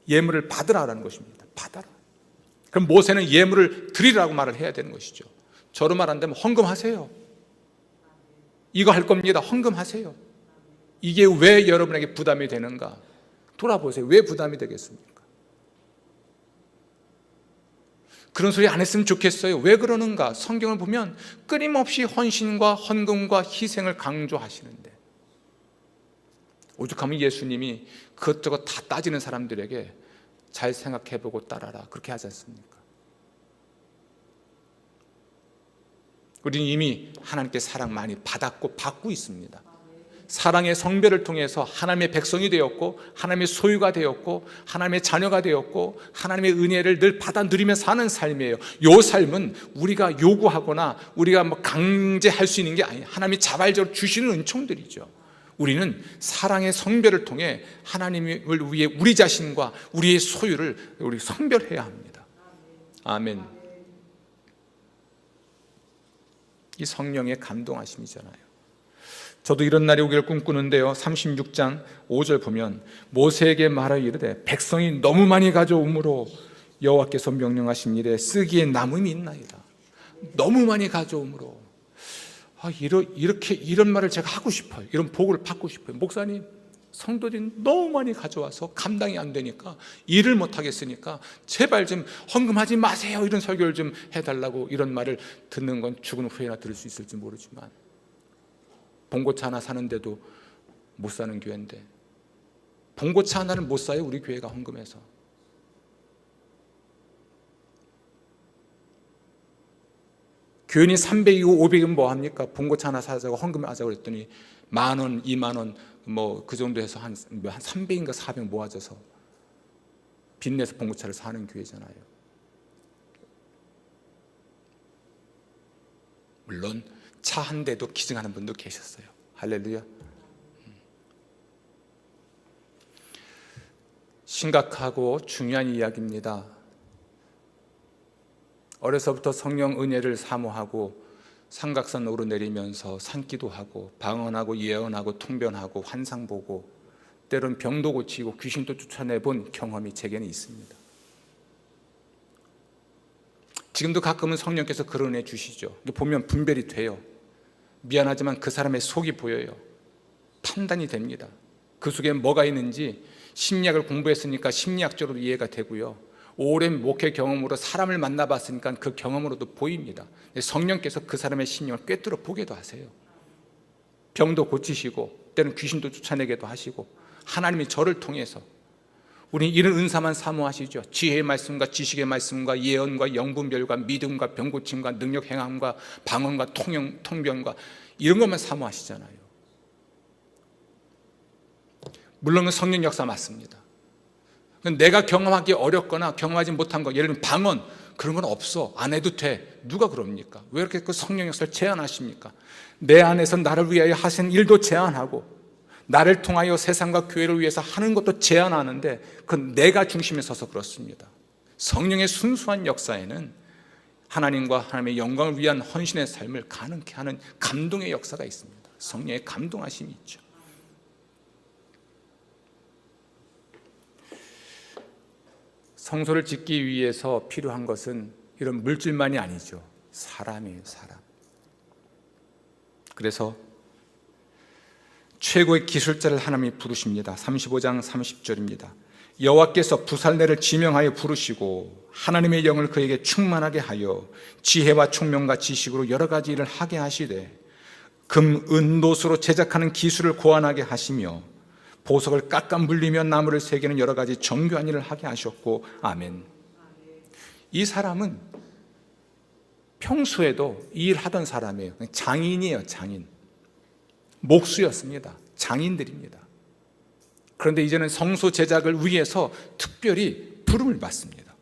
예물을 받으라라는 것입니다. 받아라. 그럼 모세는 예물을 드리라고 말을 해야 되는 것이죠. 저로 말한다면 헌금하세요. 이거 할 겁니다. 헌금하세요. 이게 왜 여러분에게 부담이 되는가? 돌아보세요. 왜 부담이 되겠습니까? 그런 소리 안 했으면 좋겠어요. 왜 그러는가? 성경을 보면 끊임없이 헌신과 헌금과 희생을 강조하시는데, 오죽하면 예수님이 그것저것 다 따지는 사람들에게 잘 생각해보고 따라라 그렇게 하지 않습니까? 우리는 이미 하나님께 사랑 많이 받았고 받고 있습니다. 사랑의 성별을 통해서 하나님의 백성이 되었고 하나님의 소유가 되었고 하나님의 자녀가 되었고 하나님의 은혜를 늘 받아 누리며 사는 삶이에요. 이 삶은 우리가 요구하거나 우리가 강제할 수 있는 게 아니에요. 하나님이 자발적으로 주시는 은총들이죠. 우리는 사랑의 성별을 통해 하나님을 위해 우리 자신과 우리의 소유를 우리 성별해야 합니다. 아멘. 이 성령의 감동하심이잖아요. 저도 이런 날이 오기를 꿈꾸는데요. 36장 5절 보면 모세에게 말하여 이르되 백성이 너무 많이 가져오므로 여호와께서 명령하신 일에 쓰기에 남음이 있나이다. 너무 많이 가져오므로 이런 말을 제가 하고 싶어요. 이런 복을 받고 싶어요. 목사님, 성도들이 너무 많이 가져와서 감당이 안 되니까 일을 못 하겠으니까 제발 좀 헌금하지 마세요. 이런 설교를 좀 해달라고. 이런 말을 듣는 건 죽은 후에나 들을 수 있을지 모르지만 봉고차 하나 사는데도 못 사는 교회인데 봉고차 하나를 못 사요. 우리 교회가 헌금해서. 교인이 300이고 500이면 뭐합니까? 봉고차 하나 사자고 헌금을 하자고 그랬더니 10,000원, 20,000원 그 정도 해서 한 300인가 400 모아져서 빚내서 봉고차를 사는 교회잖아요. 물론 차 한 대도 기증하는 분도 계셨어요. 할렐루야. 심각하고 중요한 이야기입니다. 어려서부터 성령 은혜를 사모하고 삼각산 오르내리면서 산기도 하고 방언하고 예언하고 통변하고 환상 보고 때론 병도 고치고 귀신도 쫓아내본 경험이 제게는 있습니다. 지금도 가끔은 성령께서 그런 은혜 주시죠. 보면 분별이 돼요. 미안하지만 그 사람의 속이 보여요. 판단이 됩니다. 그 속에 뭐가 있는지 심리학을 공부했으니까 심리학적으로 이해가 되고요. 오랜 목회 경험으로 사람을 만나봤으니까 그 경험으로도 보입니다. 성령께서 그 사람의 심령을 꿰뚫어 보게도 하세요. 병도 고치시고 때는 귀신도 쫓아내게도 하시고 하나님이 저를 통해서 우리는 이런 은사만 사모하시죠. 지혜의 말씀과 지식의 말씀과 예언과 영분별과 믿음과 병고침과 능력 행함과 방언과 통변과 이런 것만 사모하시잖아요. 물론 성령 역사 맞습니다. 내가 경험하기 어렵거나 경험하지 못한 거, 예를 들면 방언 그런 건 없어, 안 해도 돼. 누가 그럽니까? 왜 이렇게 그 성령 역사를 제한하십니까? 내 안에서 나를 위하여 하신 일도 제한하고 나를 통하여 세상과 교회를 위해서 하는 것도 제한하는데 그건 내가 중심에 서서 그렇습니다. 성령의 순수한 역사에는 하나님과 하나님의 영광을 위한 헌신의 삶을 가능케 하는 감동의 역사가 있습니다. 성령의 감동하심이 있죠. 성소를 짓기 위해서 필요한 것은 이런 물질만이 아니죠. 사람이에요, 사람. 그래서 최고의 기술자를 하나님이 부르십니다. 35장 30절입니다. 여호와께서 부살레를 지명하여 부르시고 하나님의 영을 그에게 충만하게 하여 지혜와 총명과 지식으로 여러 가지 일을 하게 하시되 금, 은, 노수로 제작하는 기술을 고안하게 하시며 보석을 깎아 물리며 나무를 새기는 여러 가지 정교한 일을 하게 하셨고 아멘. 이 사람은 평소에도 이 일 하던 사람이에요. 장인이에요, 장인. 목수였습니다. 장인들입니다. 그런데 이제는 성소 제작을 위해서 특별히 부름을 받습니다.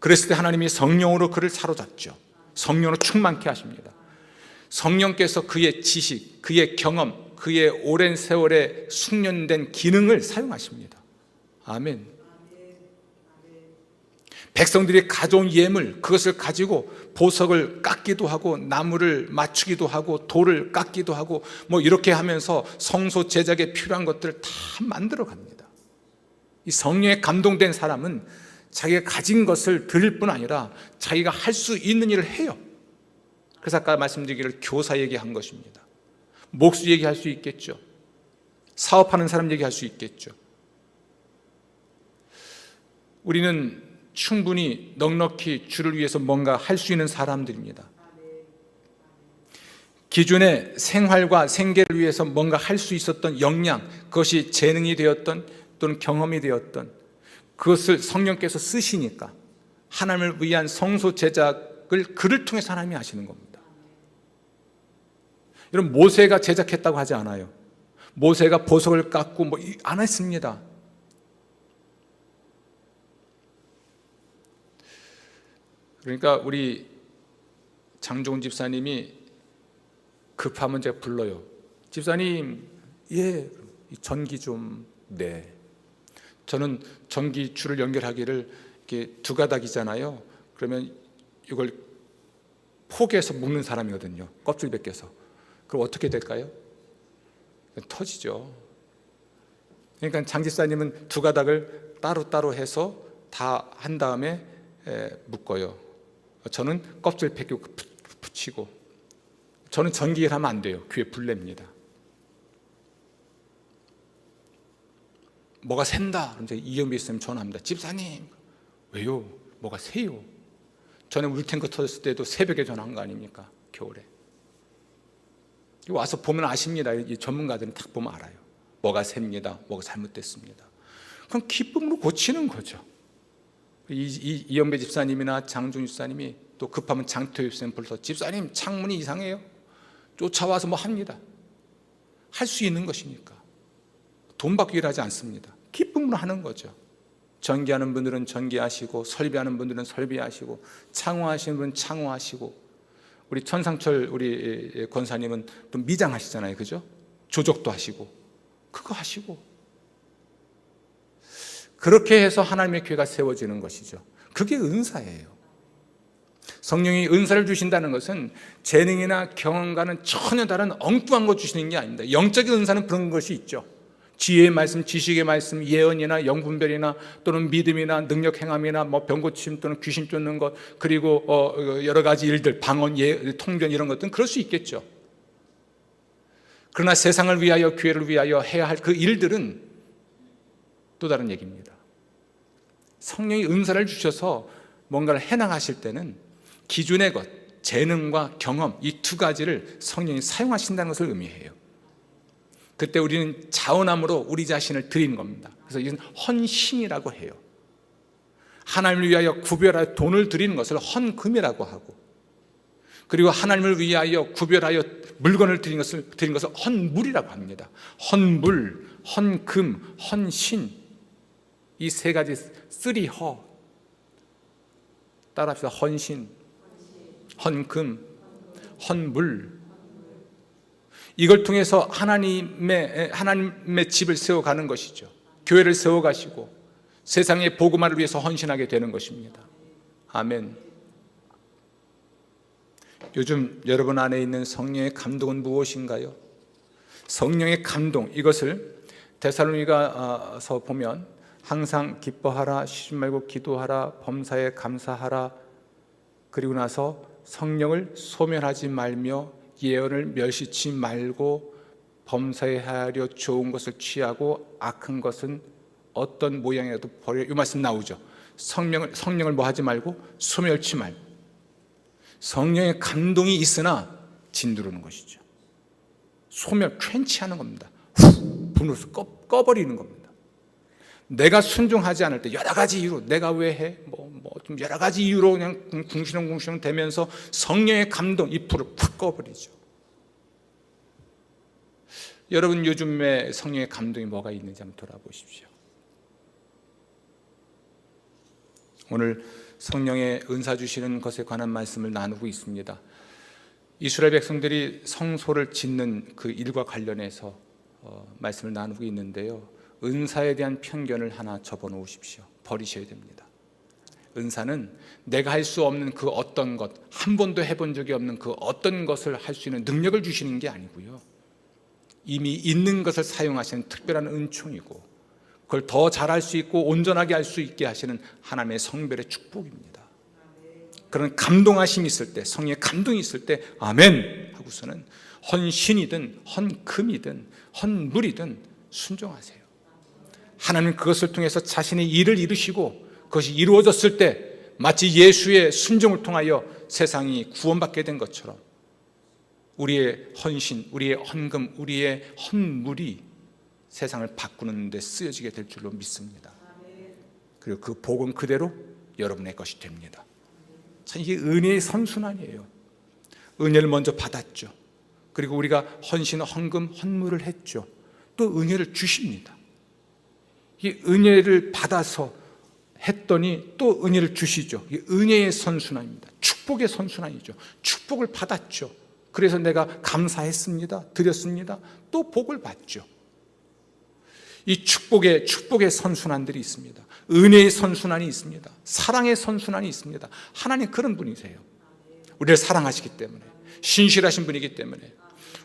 그랬을 때 하나님이 성령으로 그를 사로잡죠. 성령으로 충만케 하십니다. 성령께서 그의 지식, 그의 경험, 그의 오랜 세월의 숙련된 기능을 사용하십니다. 아멘. 백성들이 가져온 예물, 그것을 가지고 보석을 깎기도 하고 나무를 맞추기도 하고 돌을 깎기도 하고 이렇게 하면서 성소 제작에 필요한 것들을 다 만들어 갑니다. 이 성령에 감동된 사람은 자기가 가진 것을 드릴 뿐 아니라 자기가 할 수 있는 일을 해요. 그래서 아까 말씀드리기를 교사 얘기한 것입니다. 목수 얘기할 수 있겠죠. 사업하는 사람 얘기할 수 있겠죠. 우리는 충분히 넉넉히 주를 위해서 뭔가 할 수 있는 사람들입니다. 기존의 생활과 생계를 위해서 뭔가 할 수 있었던 역량, 그것이 재능이 되었던 또는 경험이 되었던 그것을 성령께서 쓰시니까 하나님을 위한 성소 제작을 그를 통해서 하나님이 하시는 겁니다. 여러분, 모세가 제작했다고 하지 않아요. 모세가 보석을 깎고 안 했습니다. 그러니까 우리 장종훈 집사님이 급하면 제가 불러요. 집사님, 예, 전기 좀, 네. 저는 전기 줄을 연결하기를 이렇게 두 가닥이잖아요. 그러면 이걸 포개서 묶는 사람이거든요. 껍질 벗겨서. 그럼 어떻게 될까요? 터지죠. 그러니까 장 집사님은 두 가닥을 따로따로 해서 다 한 다음에 묶어요. 저는 껍질 벗기고 붙이고. 저는 전기를 하면 안 돼요. 귀에 불 냅니다. 뭐가 샌다. 그럼 이영비 선생님 전화합니다. 집사님, 왜요? 뭐가 새요? 전에 물탱크 터졌을 때도 새벽에 전화한 거 아닙니까? 겨울에. 와서 보면 아십니다. 이 전문가들은 딱 보면 알아요. 뭐가 셉니다. 뭐가 잘못됐습니다. 그럼 기쁨으로 고치는 거죠. 이영배 집사님이나 장준 집사님이 또 급하면 장토 집사님 불러서 집사님, 창문이 이상해요. 쫓아와서 합니다. 할 수 있는 것이니까. 돈 받고 일하지 않습니다. 기쁨으로 하는 거죠. 전기하는 분들은 전기하시고, 설비하는 분들은 설비하시고, 창호하시는 분은 창호하시고, 우리 천상철 우리 권사님은 또 미장하시잖아요, 그죠? 조적도 하시고, 그거 하시고. 그렇게 해서 하나님의 교회가 세워지는 것이죠. 그게 은사예요. 성령이 은사를 주신다는 것은 재능이나 경험과는 전혀 다른 엉뚱한 거 주시는 게 아닙니다. 영적인 은사는 그런 것이 있죠. 지혜의 말씀, 지식의 말씀, 예언이나 영분별이나 또는 믿음이나 능력 행함이나 병고침 또는 귀신 쫓는 것, 그리고 여러 가지 일들, 방언, 통변 이런 것들은 그럴 수 있겠죠. 그러나 세상을 위하여, 교회를 위하여 해야 할 그 일들은 또 다른 얘기입니다. 성령이 은사를 주셔서 뭔가를 해나가실 때는 기존의 것, 재능과 경험, 이 두 가지를 성령이 사용하신다는 것을 의미해요. 그때 우리는 자원함으로 우리 자신을 드리는 겁니다. 그래서 이건 헌신이라고 해요. 하나님을 위하여 구별하여 돈을 드리는 것을 헌금이라고 하고, 그리고 하나님을 위하여 구별하여 물건을 드린 것을 헌물이라고 합니다. 헌물, 헌금, 헌신, 이 세 가지 쓰리 허 따라합시다. 헌신, 헌금, 헌물. 이걸 통해서 하나님의 집을 세워가는 것이죠. 교회를 세워가시고 세상의 복음화를 위해서 헌신하게 되는 것입니다. 아멘. 요즘 여러분 안에 있는 성령의 감동은 무엇인가요? 성령의 감동, 이것을 데살로니가서 보면 항상 기뻐하라, 쉬지 말고 기도하라, 범사에 감사하라, 그리고 나서 성령을 소멸하지 말며 예언을 멸시치 말고 범사하려 좋은 것을 취하고 악한 것은 어떤 모양이라도 버려. 이 말씀 나오죠. 성령을 뭐 하지 말고 소멸치 말고. 성령의 감동이 있으나 진두르는 것이죠. 소멸, 쾌치하는 겁니다. 분으로서 꺼버리는 겁니다. 내가 순종하지 않을 때 여러 가지 이유로 내가 왜 해? 좀 여러 가지 이유로 그냥 궁시렁궁시렁 되면서 성령의 감동, 이 불을 팍 꺼버리죠. 여러분, 요즘에 성령의 감동이 뭐가 있는지 한번 돌아보십시오. 오늘 성령의 은사 주시는 것에 관한 말씀을 나누고 있습니다. 이스라엘 백성들이 성소를 짓는 그 일과 관련해서 말씀을 나누고 있는데요, 은사에 대한 편견을 하나 접어놓으십시오. 버리셔야 됩니다. 은사는 내가 할 수 없는 그 어떤 것, 한 번도 해본 적이 없는 그 어떤 것을 할 수 있는 능력을 주시는 게 아니고요, 이미 있는 것을 사용하시는 특별한 은총이고, 그걸 더 잘할 수 있고 온전하게 할 수 있게 하시는 하나님의 성별의 축복입니다. 그런 감동하심이 있을 때, 성령의 감동이 있을 때 아멘 하고서는 헌신이든 헌금이든 헌물이든 순종하세요. 하나님 그것을 통해서 자신의 일을 이루시고, 그것이 이루어졌을 때 마치 예수의 순종을 통하여 세상이 구원받게 된 것처럼 우리의 헌신, 우리의 헌금, 우리의 헌물이 세상을 바꾸는 데 쓰여지게 될 줄로 믿습니다. 그리고 그 복은 그대로 여러분의 것이 됩니다. 참 이게 은혜의 선순환이에요. 은혜를 먼저 받았죠. 그리고 우리가 헌신, 헌금, 헌물을 했죠. 또 은혜를 주십니다. 이 은혜를 받아서 했더니 또 은혜를 주시죠. 이 은혜의 선순환입니다. 축복의 선순환이죠. 축복을 받았죠. 그래서 내가 감사했습니다. 드렸습니다. 또 복을 받죠. 이 축복의 선순환들이 있습니다. 은혜의 선순환이 있습니다. 사랑의 선순환이 있습니다. 하나님 그런 분이세요. 우리를 사랑하시기 때문에, 신실하신 분이기 때문에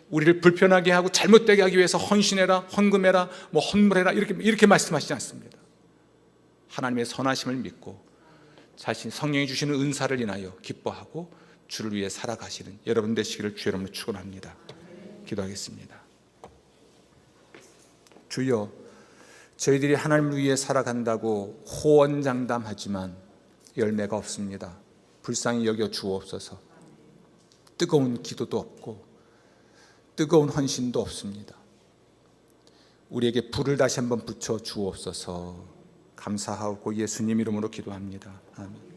우리를 불편하게 하고 잘못되게 하기 위해서 헌신해라, 헌금해라, 뭐 헌물해라 이렇게 말씀하시지 않습니다. 하나님의 선하심을 믿고 자신 성령이 주시는 은사를 인하여 기뻐하고 주를 위해 살아가시는 여러분 되시기를 주 이름으로 축원합니다. 기도하겠습니다. 주여, 저희들이 하나님을 위해 살아간다고 호언장담하지만 열매가 없습니다. 불쌍히 여겨 주옵소서. 뜨거운 기도도 없고 뜨거운 헌신도 없습니다. 우리에게 불을 다시 한번 붙여 주옵소서. 감사하고 예수님 이름으로 기도합니다. 아멘.